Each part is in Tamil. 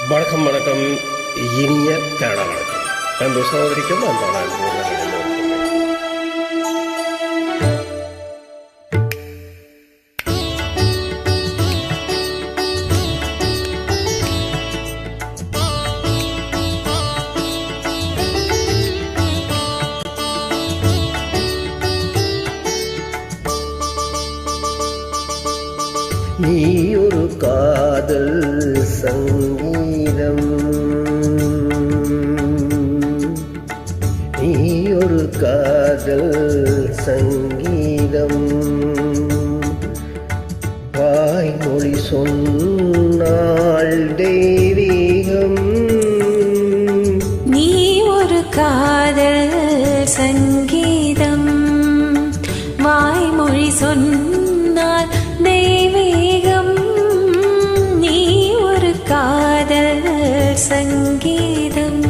வணக்கம் வணக்கம், இனிய கனடா வணக்கம். அன்பு சகோதரிக்கும் அன்பான நீ ஒரு காதல் சங்கீதம், நீ ஒரு காதல் சங்கீதம், வாய்மொழி சொன்னால் தெய்வீகம். நீ ஒரு காதல் சங்கீதம், வாய்மொழி சொன்னால் தெய்வீகம். நீ ஒரு காதல் சங்கீதம்.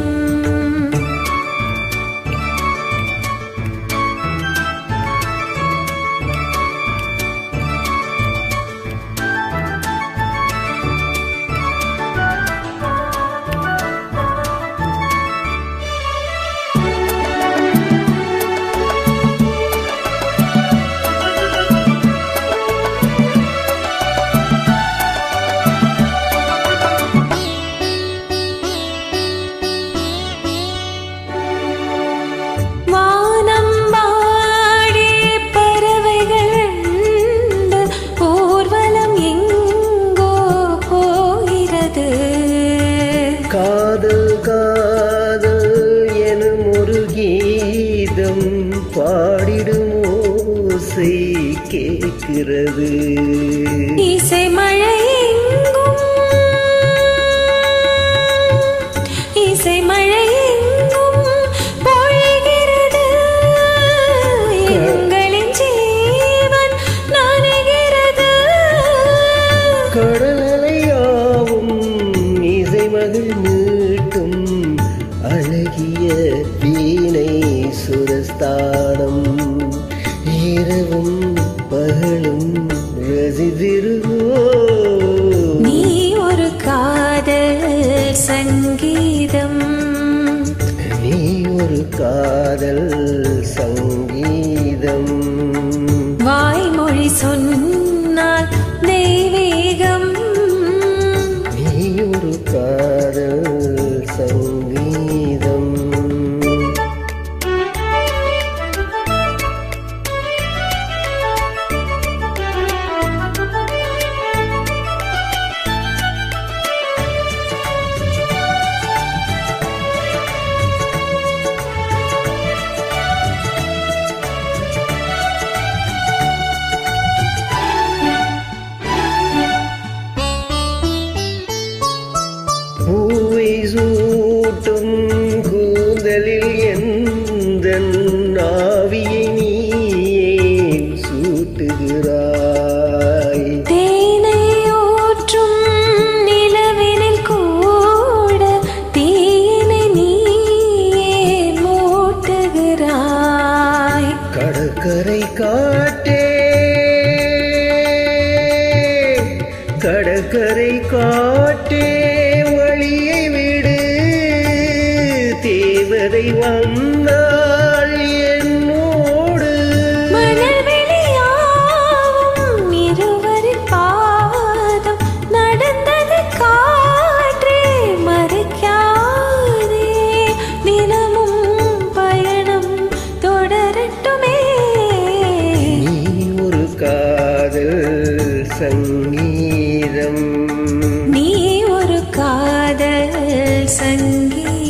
காதல் காதல் எனும் ஒரு கீதம் பாடிடும் ஓசை கேட்கிறது. இசை மழை எங்கும், இசை மழை எங்கும் பொழிகிறது. எங்களின் ஜீவன் நனைகிறது. கடல் அலையாவும் இசை மகள் மீட்டும் அழகிய வீணை சுரஸ்தானம். இரவும் பகலும் ரசித்திருவோம். நீ ஒரு காதல் சங்கீதம், நீ ஒரு காதல் சங்கீதம், வாய்மொழி சொன்னால் தெய்வீகம். நீ ஒரு காதல் சங்கீதம். பூவை சூட்டும் கூந்தலில் எந்தன் ஆவியை நீயே சூட்டுகிறாய். தேனை ஊற்றும் நிலவினில் கூட தீயினை நீயே மூட்டுகிறாய். கடற்கரை காட்டே, கடற்கரை காட்டே வழியை விடு. தேவதை வந்தாள் என்னோடு. மணல் வெளியாகும் இருவரின் பாதம் நடந்தது காற்றே மறைக்காதே. தினமும் பயணம் தொடரட்டுமே. நீ ஒரு காதல் சங்கீதம், நீ ஒரு காதல் சங்கீதம்.